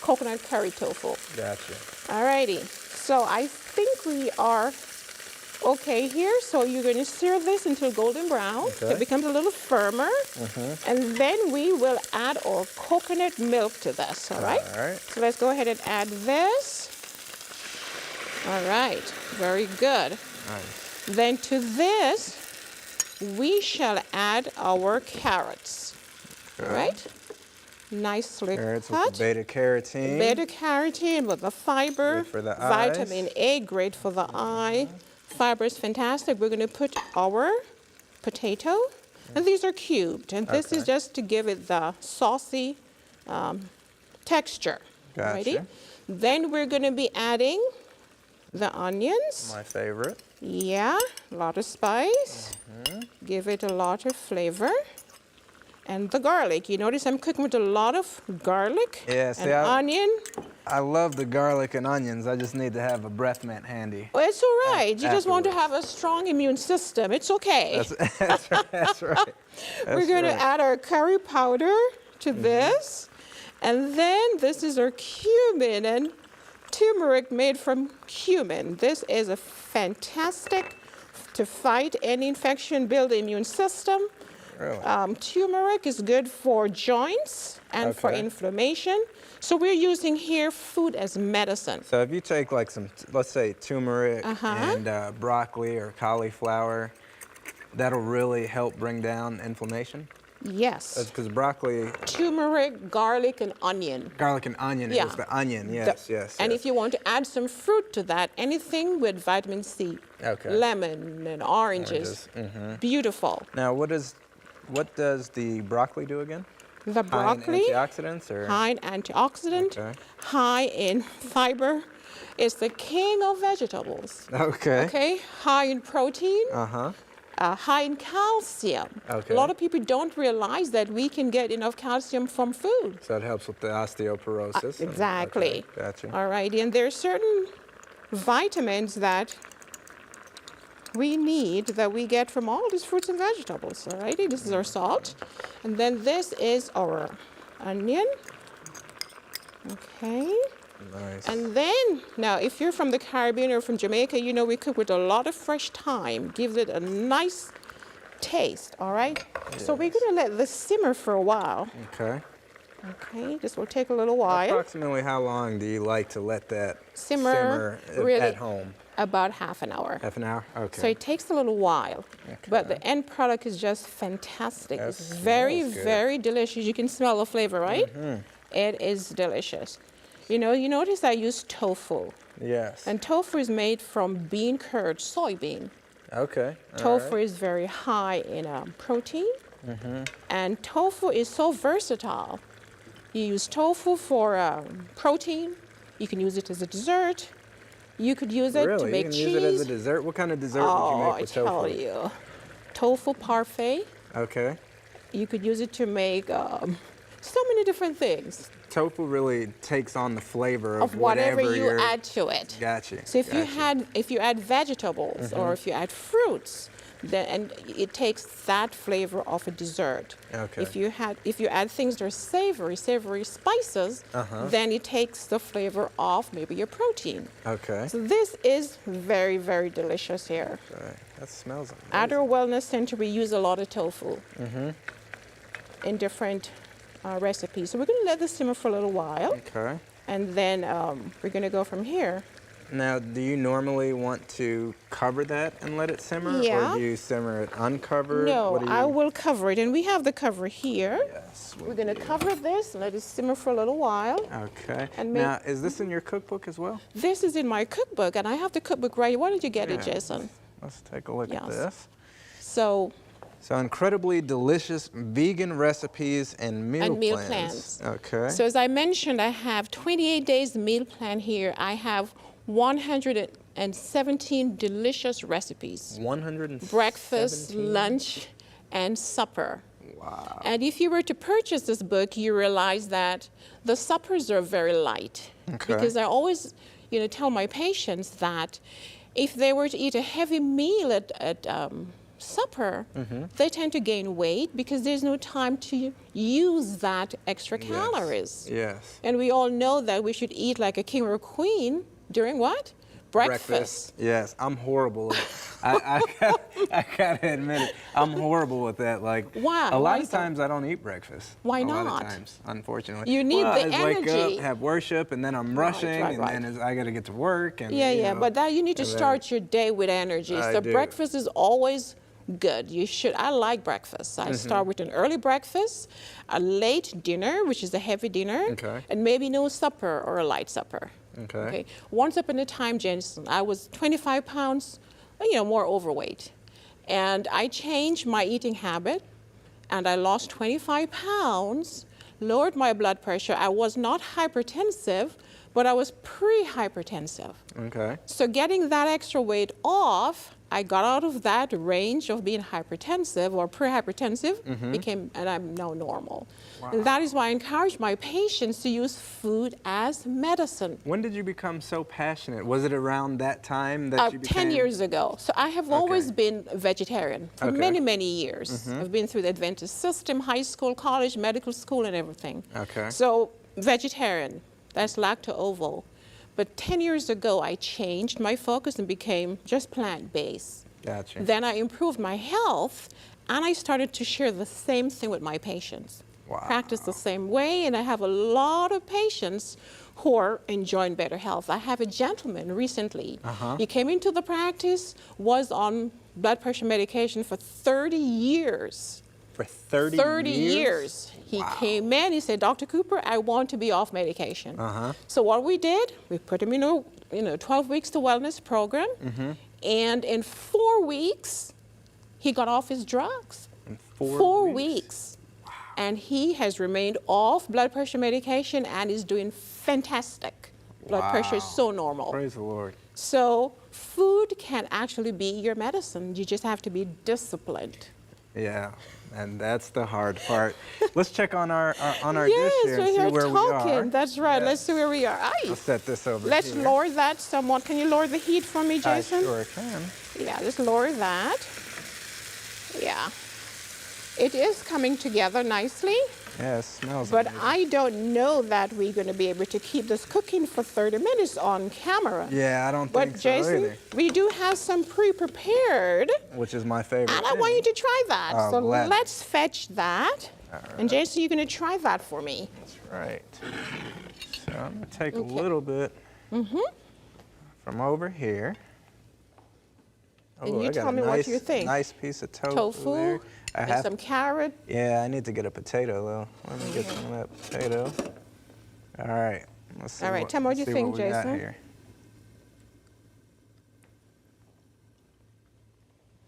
coconut curry tofu. Gotcha. Alrighty, so I think we are okay here. So you're going to sear this until golden brown. Okay. It becomes a little firmer. And then we will add our coconut milk to this, all right? All right. So let's go ahead and add this. All right, very good. Nice. Then to this, we shall add our carrots, all right? Nicely Carrots with cut. the beta carotene. Beta carotene with the fiber, Good for the vitamin eyes. A, great for the eye. Fiber is fantastic. We're going to put our potato, and these are cubed, and this is Okay. just to give it the saucy texture. Gotcha. Alrighty? Then we're going to be adding the onions. My favorite. Yeah, a lot of spice. Give it a lot of flavor. And the garlic. You notice I'm cooking with a lot of garlic Yeah, see, and onion. I love the garlic and onions. I just need to have a breath mint handy. Well, it's all right. You just want to Afterwards. have a strong immune system. It's okay. That's right. That's right. We're going to add our curry powder to this. And then this is our cumin and turmeric made from cumin. This is a fantastic to fight any infection, build the immune system. Really? Turmeric is good for joints and for Okay. inflammation. So we're using here food as medicine. So if you take like some, let's say turmeric and broccoli or cauliflower, that'll really help bring down inflammation? Yes. Because broccoli, Turmeric, garlic, and onion. garlic and onion, Yeah. it was the onion, yes, yes. And yes. if you want to add some fruit to that, anything with vitamin C, Okay. lemon and oranges, beautiful. Now what does the broccoli do again? The broccoli, High in antioxidants or? high in antioxidant, Okay. high in fiber, is the king of vegetables. Okay. Okay, high in protein, Uh-huh. high in calcium. Okay. A lot of people don't realize that we can get enough calcium from food. So it helps with the osteoporosis. Exactly. Okay, gotcha. All righty, and there are certain vitamins that we need that we get from all these fruits and vegetables. All righty, this is our salt. And then this is our onion. Okay. Nice. And then, now if you're from the Caribbean or from Jamaica, you know we cook with a lot of fresh thyme. Gives it a nice taste, all right? So we're gonna let this simmer for a while. Okay. Okay, this will take a little while. Approximately how long do you like to let that Simmer, simmer really at home? about half an hour. Half an hour? Okay. So it takes a little while, but the end product is just fantastic. That It's very, smells good. very delicious. You can smell the flavor, right? It is delicious. You know, you notice I use tofu, Yes. and tofu is made from bean curd, soybean. Okay. all Tofu right. is very high in protein, and tofu is so versatile. You use tofu for protein. You can use it as a dessert. You could use it Really? to make you can cheese. use it as a dessert? What kind of dessert would you Oh, make I with tell tofu? you, tofu parfait. Okay. You could use it to make so many different things Tofu really takes on the flavor of whatever you you're... add to it. Gotcha. So gotcha. if you add vegetables or if you add fruits, then and it takes that flavor of a dessert. Okay. If you add things that are savory spices, then it takes the flavor of maybe your protein. Okay. So this is very, very delicious here. Right. That smells amazing. At our wellness center, we use a lot of tofu in different recipes. So we're going to let this simmer for a little while, Okay. and then we're going to go from here Now, do you normally want to cover that and let it simmer? Yeah. Or do you simmer it uncovered? No, What do you... I will cover it, and we have the cover here. Yes. We're going to cover this and let it simmer for a little while. Okay. And now, is this in your cookbook as well? This is in my cookbook, and I have the cookbook right here. Why don't you get it, Jason? Let's take a look at Yes. this. So incredibly delicious vegan recipes and meal plans. Okay. So as I mentioned, I have 28 days meal plan here. I have 117 delicious recipes. 117? Breakfast, lunch, and supper. Wow. And if you were to purchase this book, you realize that the suppers are very light. Okay. Because I always, tell my patients that if they were to eat a heavy meal at supper, they tend to gain weight because there's no time to use that extra calories. Yes. And we all know that we should eat like a king or a queen during what? Breakfast. Yes, I'm horrible at it. I gotta admit it. I'm horrible with that. Like, Why? a lot Why of is that? times I don't eat breakfast. Why a lot not? of times, unfortunately. You need the I wake energy. up, have worship, and then I'm rushing, right. and then I gotta get to work. And, Yeah, but that you need to and then- start your day with energy. I So do. breakfast is always good. I like breakfast. I start with an early breakfast, a late dinner, which is a heavy dinner, Okay. and maybe no supper or a light supper. Okay. Once upon a time, Jensen, I was 25 pounds, more overweight. And I changed my eating habit, and I lost 25 pounds, lowered my blood pressure. I was not hypertensive, but I was pre-hypertensive. Okay. So getting that extra weight off, I got out of that range of being hypertensive or pre-hypertensive, and I'm now normal. And that is why I encourage my patients to use food as medicine. When did you become so passionate? Was it around that time that you became? 10 years ago. So I have always been a vegetarian for Okay. many, many years. I've been through the Adventist system, high school, college, medical school, and everything. Okay. So vegetarian, that's lacto-ovo. But 10 years ago, I changed my focus and became just plant-based. Gotcha. Then I improved my health, and I started to share the same thing with my patients. Wow. Practice the same way, and I have a lot of patients who are enjoying better health. I have a gentleman recently. He came into the practice, was on blood pressure medication for 30 years. For 30 years. He came in, he said, Dr. Cooper, I want to be off medication. So what we did, we put him in a 12 weeks to wellness program, and in 4 weeks, he got off his drugs. In 4 weeks. And he has remained off blood pressure medication and is doing fantastic. Blood pressure is so normal. Praise the Lord. So food can actually be your medicine. You just have to be disciplined. Yeah, and that's the hard part. Let's check on our Yes, dish here and we're see here where talking. we are. That's right. Yes. Let's see where we are. I'll set this over Let's here. lower that somewhat. Can you lower the heat for me, Jason? I sure can. Yeah, just lower that. Yeah. It is coming together nicely, Yeah, it smells but amazing. I don't know that we're going to be able to keep this cooking for 30 minutes on camera. Yeah, I don't But think so Jason, either. we do have some pre-prepared, Which is my favorite and I thing. want you to try that. Oh, So gladly. let's fetch that. And Jason, you're going to try that for me. That's right. So I'm going to take a little bit from over here. And Oh, you I got tell a me what you think. Nice piece of tofu, Tofu there. and some carrot. Yeah, I need to get a potato though. Let me get some of that potato. All right. Let's see. All right, tell me what you see think, we got Jason. here.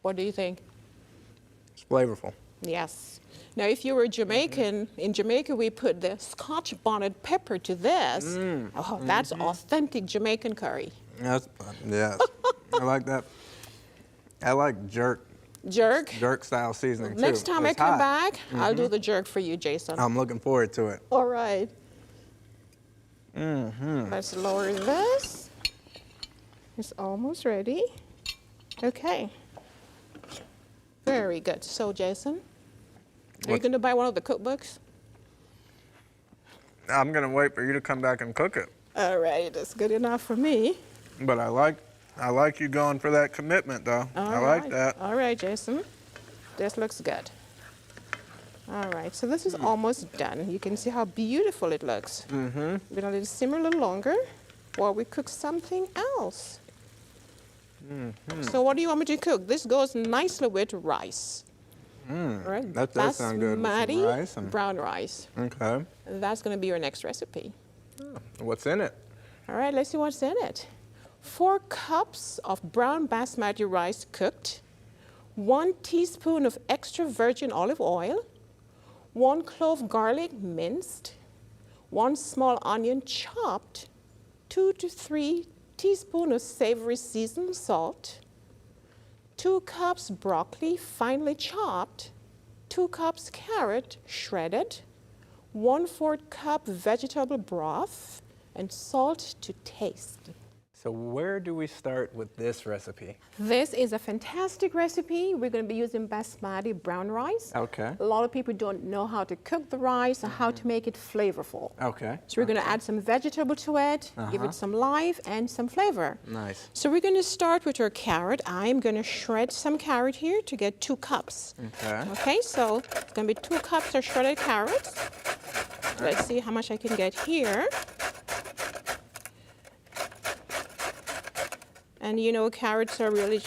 What do you think? It's flavorful. Yes. Now, if you were Jamaican, in Jamaica we put the Scotch bonnet pepper to this. Oh, that's authentic Jamaican curry. Yes. I like that. I like jerk style seasoning too. Next time I It's come hot. back, I'll do the jerk for you, Jason. I'm looking forward to it. All right. Let's lower this. It's almost ready. Okay. Very good. So, Jason, are you going to buy one of the cookbooks? I'm gonna wait for you to come back and cook it. All right, that's good enough for me. But I like you going for that commitment though. I like that. All right, Jason. This looks good. All right, so this is almost done. You can see how beautiful it looks. We're gonna let it simmer a little longer. while we cook something else. So what do you want me to cook? This goes nicely with rice. Right? That does sound good with some Basmati rice and- brown rice. Okay. And that's going to be your next recipe. What's in it? All right, let's see what's in it. 4 cups of brown basmati rice cooked, 1 teaspoon of extra virgin olive oil, 1 clove garlic minced, 1 small onion chopped, 2 to 3 teaspoons of savory seasoned salt, 2 cups broccoli finely chopped, 2 cups carrot shredded, 1/4 cup vegetable broth, and salt to taste. So where do we start with this recipe? This is a fantastic recipe. We're going to be using basmati brown rice. Okay. A lot of people don't know how to cook the rice or how to make it flavorful. Okay. So we're going to add some vegetable to it, give it some life and some flavor. Nice. So we're going to start with our carrot. I'm going to shred some carrot here to get 2 cups. Okay. Okay, so it's going to be 2 cups of shredded carrots. Let's see how much I can get here. And you know, carrots are really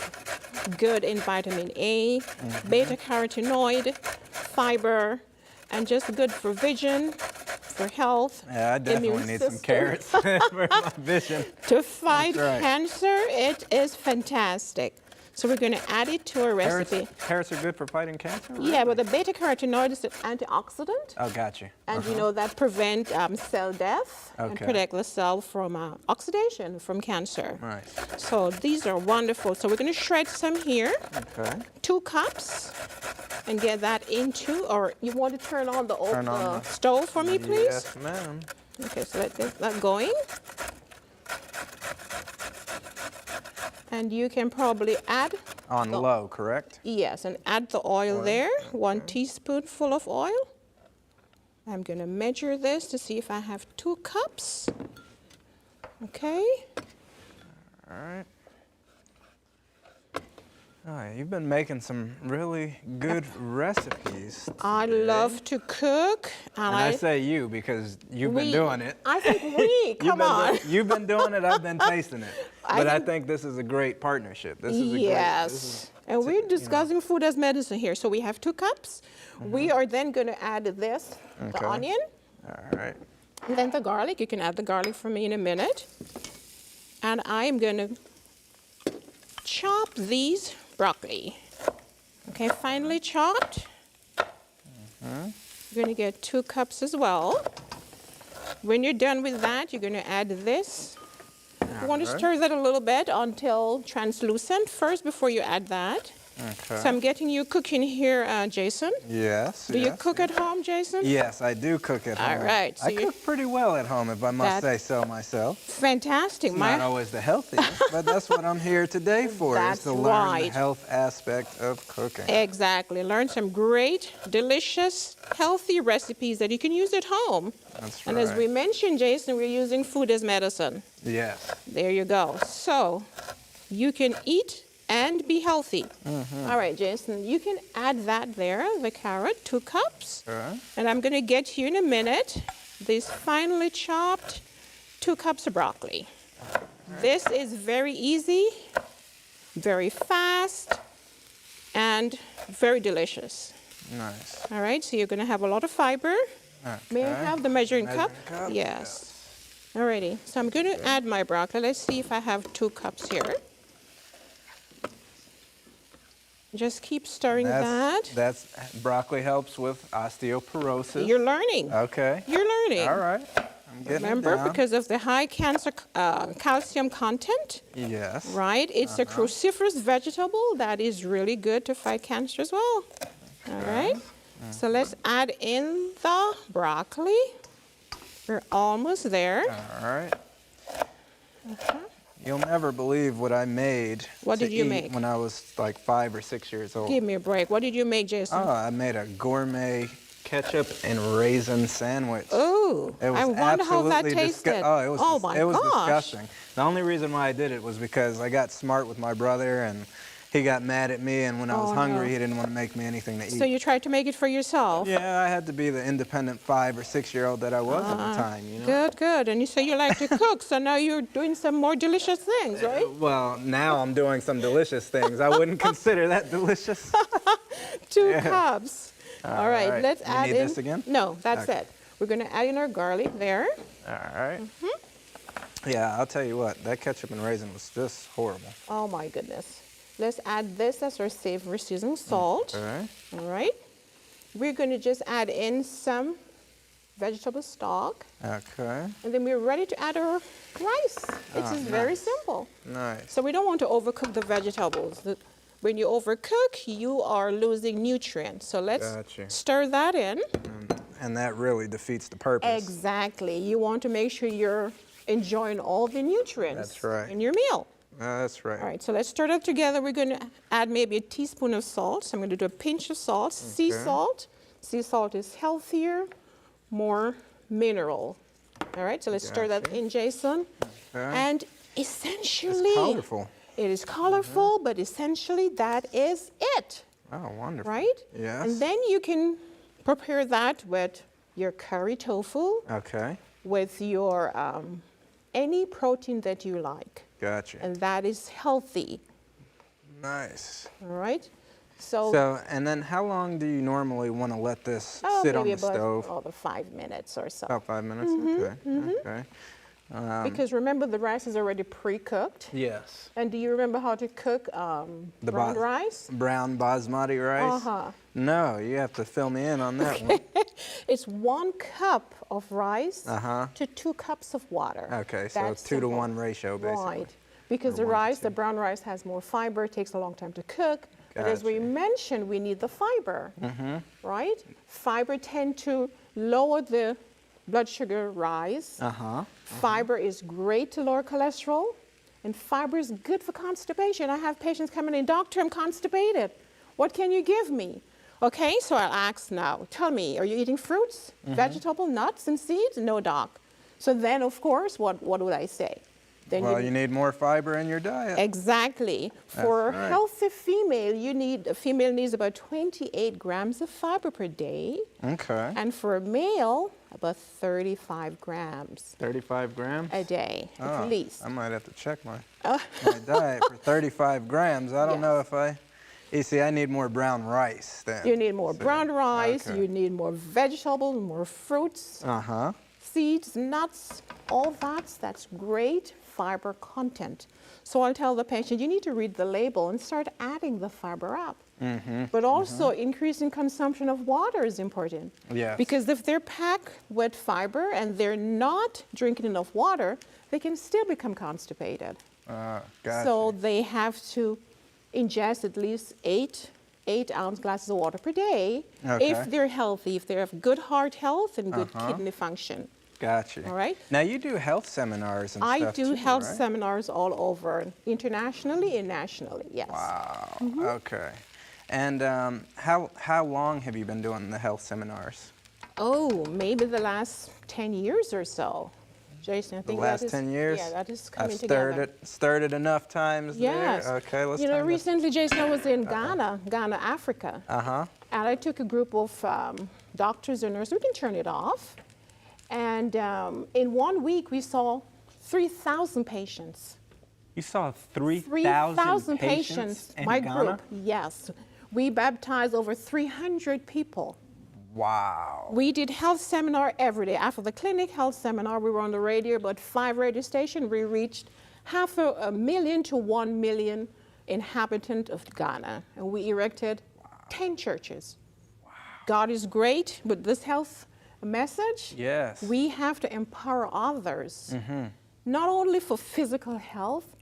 good in vitamin A, beta carotenoid, fiber, and just good for vision, for health. Yeah, I definitely immune need some system. carrots for my vision. To fight That's right. cancer, it is fantastic. So we're going to add it to our recipe. Carrots are good for fighting cancer? Yeah, but the beta carotenoid is an antioxidant. Oh, got you. And you know that prevent cell death and Okay. protect the cell from oxidation from cancer. Nice. So these are wonderful. So we're going to shred some here, Okay. 2 cups, and get that into, or you want to turn on the Turn on the- stove for me, please? Yes, ma'am. Okay, so let's get that going. And you can probably add, On low, correct? yes, and add the oil there, 1 teaspoonful of oil. I'm going to measure this to see if I have 2 cups. Okay. All right. All right, you've been making some really good recipes. I today. love to cook. And I say you because you've been doing it. I think we, come on. You've been doing it, I've been tasting it. I But I think- think this is a great partnership. This is a Yes. great, this is, And we're discussing food as medicine here. So we have 2 cups. We are then going to add this, the Okay. onion, all right. and then the garlic. You can add the garlic for me in a minute. And I'm going to chop these broccoli. Okay, finely chopped. You're going to get 2 cups as well. When you're done with that, you're going to add this. You want to Alright. stir that a little bit until translucent first before you add that. Okay. So I'm getting you cooking here, Jason. Yes. Do you yes, cook yes. at home, Jason? Yes, I do cook at home. All right, so I you- cook pretty well at home, if I must That- say so myself. Fantastic. Not always the healthiest, but that's what I'm here today for, That's is to learn the right. health aspect of cooking. Exactly. Learn some great, delicious, healthy recipes that you can use at home. That's And right. as we mentioned, Jason, we're using food as medicine. Yes. There you go. So you can eat and be healthy. All right, Jason, you can add that there, the carrot, 2 cups. Alright. And I'm going to get to you in a minute these finely chopped 2 cups of broccoli. This is very easy, very fast, and very delicious. Nice. All right, so you're going to have a lot of fiber. May I Okay. have the measuring cup? Measuring cup? Yes. Alrighty, so I'm going to add my broccoli. Let's see if I have 2 cups here. Just keep stirring that. That's broccoli helps with osteoporosis. You're learning. Okay. You're learning. All right. I'm getting Remember, it down. because of the high calcium content, Yes. right? It's a cruciferous vegetable that is really good to fight cancer as well. All right. So let's add in the broccoli. We're almost there. All right. You'll never believe what I made What to did you eat make? when I was like 5 or 6 years old. Give me a break. What did you make, Jason? Oh, I made a gourmet ketchup and raisin sandwich. Oh, It was I wonder how that absolutely tasted. Oh, it was, my it was gosh. disgusting. The only reason why I did it was because I got smart with my brother, and he got mad at me, and when I was Oh, hungry, no. he didn't want to make me anything to eat. So you tried to make it for yourself? Yeah, I had to be the independent 5 or 6-year-old that I was at the time, you know? Good, good. And you say you like to cook, so now you're doing some more delicious things, right? Well, now I'm doing some delicious things. I wouldn't consider that delicious. 2 cups. All right, right. let's We add need in. this again? No, that's Okay. it. We're going to add in our garlic there. All right. Yeah, I'll tell you what, that ketchup and raisin was just horrible. Oh my goodness. Let's add this as our savory seasoning salt. Okay. All right. We're going to just add in some vegetable stock. Okay. And then we're ready to add our rice. It's just very simple. Nice. So we don't want to overcook the vegetables. When you overcook, you are losing nutrients. So let's Gotcha. stir that in. And that really defeats the purpose. Exactly. You want to make sure you're enjoying all the nutrients That's right. in your meal. That's right. All right, so let's stir that together. We're going to add maybe a teaspoon of salt. So I'm going to do a pinch of salt, sea salt. Sea salt is healthier, more mineral. All right, so let's stir that in, Jason. Okay. And essentially, It's colorful. it is colorful, but essentially that is it, Oh, wonderful. right? Yes. And then you can prepare that with your curry tofu, Okay. with your any protein that you like, Gotcha. and that is healthy. Nice. All right. So, So, and then how long do you normally want to let this sit on maybe the about stove? over 5 minutes or so. About 5 minutes? Okay. Because remember, the rice is already pre-cooked. Yes. And do you remember how to cook The brown bas- rice? Brown basmati rice? Uh-huh. No, you have to fill me in on that one. It's 1 cup of rice Uh-huh. to 2 cups of water. Okay, so That's 2 to simple. 1 ratio, basically. Right. Because the 1 to rice, 2. the brown rice has more fiber, it takes a long time to cook. But as we Gotcha. mentioned, we need the fiber, right? Fiber tend to lower the blood sugar rise. Uh-huh. Fiber is great to lower cholesterol, and fiber is good for constipation. I have patients coming in, doctor, I'm constipated. What can you give me? Okay, so I'll ask now, tell me, are you eating fruits, vegetable, nuts, and seeds? No, doc. So then, of course, what would I say? Then Well, you need more fiber in your diet. Exactly. For a right. healthy female, a female needs about 28 grams of fiber per day. Okay. And for a male, about 35 grams 35 grams? a day, at least. I might have to check my diet for 35 grams. I don't know if you see, I need more brown rice then. You need more So, brown rice, okay. you need more vegetables, more fruits, Uh-huh. seeds, nuts, all that's great fiber content. So I'll tell the patient, you need to read the label and start adding the fiber up. But also increasing consumption of water is important. Yes. Because if they're packed with fiber and they're not drinking enough water, they can still become constipated. Gotcha. So they have to ingest at least 8-ounce glasses of water per day Okay. if they're healthy, if they have good heart health and good kidney function. Gotcha. All right. Now you do health seminars and I stuff do too, health right? seminars all over, internationally and nationally, yes. Wow. Okay. And how long have you been doing the health seminars? Oh, maybe the last 10 years or so. Jason, I The think last that is, 10 years? Yeah, that is I've coming together. stirred it enough times Yes. there. Okay, let's You know, time to- recently, Jason, I was in Ghana, Africa. Uh-huh. And I took a group of doctors and nurses. We can turn it off. And in 1 week, we saw 3,000 patients. You saw 3,000 3,000 patients in my Ghana? group, yes. We baptized over 300 people. Wow. We did health seminar every day. After the clinic health seminar, we were on the radio, about 5 radio stations. We reached 500,000 to 1 million inhabitants of Ghana. And we erected 10 churches. Wow. God is great with this health message. Yes. We have to empower others, not only for physical health,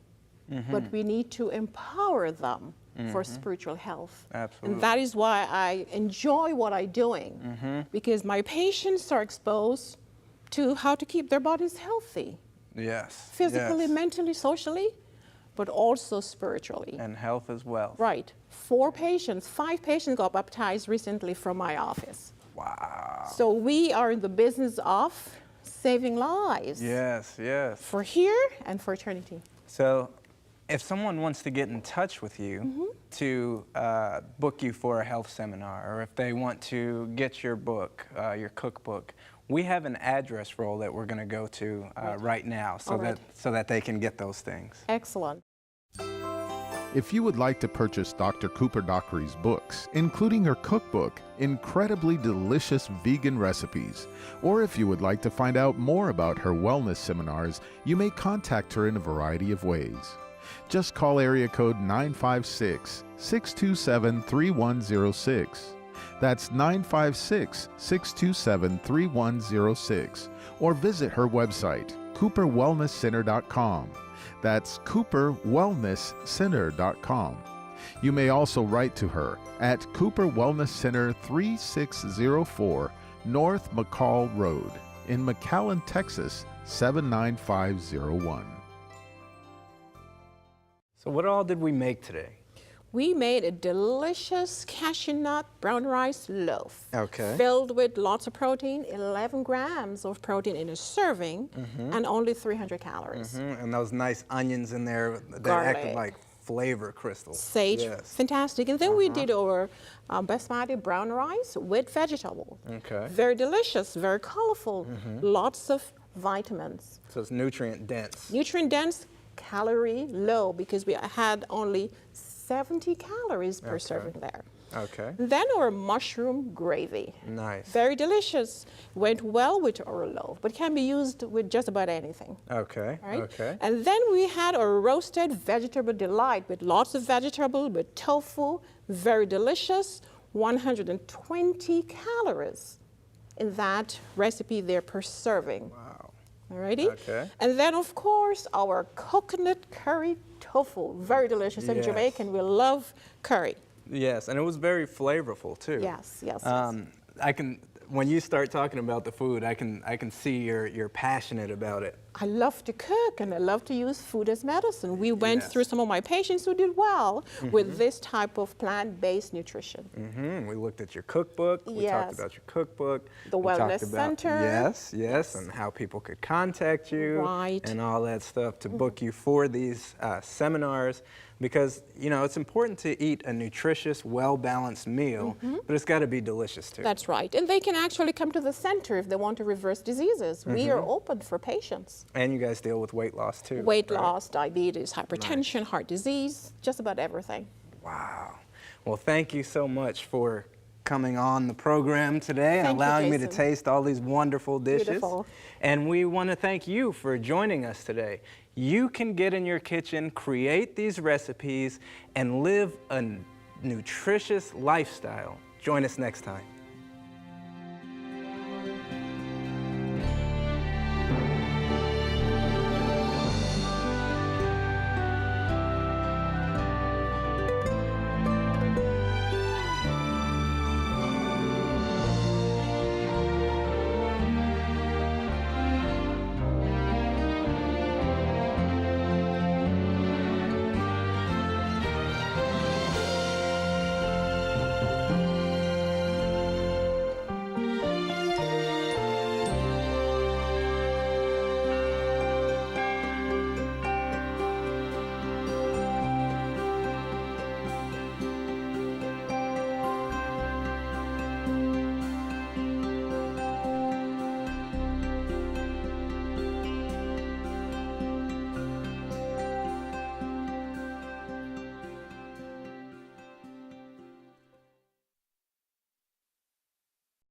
but we need to empower them for spiritual health. Absolutely. And that is why I enjoy what I'm doing, because my patients are exposed to how to keep their bodies healthy, Yes. physically, yes. mentally, socially, but also spiritually. And health as well. Right. 5 patients got baptized recently from my office. Wow. So we are in the business of saving lives Yes, yes. for here and for eternity. So If someone wants to get in touch with you to book you for a health seminar, or if they want to get your book, your cookbook, we have an address roll that we're going to go to right now so that they can get those things. Excellent. If you would like to purchase Dr. Cooper Dockery's books, including her cookbook, Incredibly Delicious Vegan Recipes, or if you would like to find out more about her wellness seminars, you may contact her in a variety of ways. Just call area code 956-627-3106. That's 956-627-3106. Or visit her website, cooperwellnesscenter.com. That's cooperwellnesscenter.com. You may also write to her at Cooper Wellness Center 3604 North McCall Road in McAllen, Texas 79501. So what all did we make today? We made a delicious cashew nut brown rice loaf. Okay. Filled with lots of protein, 11 grams of protein in a serving, and only 300 calories. And those nice onions in there that Garlic. acted like flavor crystals. Sage, Yes. fantastic. And then we did our basmati brown rice with vegetable. Okay. Very delicious, very colorful, lots of vitamins. So it's nutrient dense. Nutrient dense, calorie low, because we had only 70 calories per serving there. Okay. Then our mushroom gravy. Nice. Very delicious. Went well with our loaf, but can be used with just about anything. Okay. Right? Okay. And then we had our roasted vegetable delight with lots of vegetable, with tofu, very delicious, 120 calories in that recipe there per serving. Wow. Alrighty? Okay. And then, of course, our coconut curry tofu. Very delicious. And Yes. Jamaican, we love curry. Yes, and it was very flavorful too. Yes, yes, yes. I can, when you start talking about the food, I can see you're passionate about it. I love to cook and I love to use food as medicine. We went Yes. through some of my patients who did well with this type of plant-based nutrition. We looked at your cookbook. We talked Yes. about your cookbook. The we talked Wellness about, Center. Yes, and how people could contact you. Right. And all that stuff to book you for these seminars. Because, you know, it's important to eat a nutritious, well-balanced meal, but it's got to be delicious too. That's right. And they can actually come to the center if they want to reverse diseases. We are open for patients. And you guys deal with weight loss too. Weight right? loss, diabetes, hypertension, heart disease, just about everything. Wow. Well, thank you so much for coming on the program today and Thank you, allowing me to Jason. taste all these wonderful dishes. Beautiful. And we want to thank you for joining us today. You can get in your kitchen, create these recipes, and live a nutritious lifestyle. Join us next time.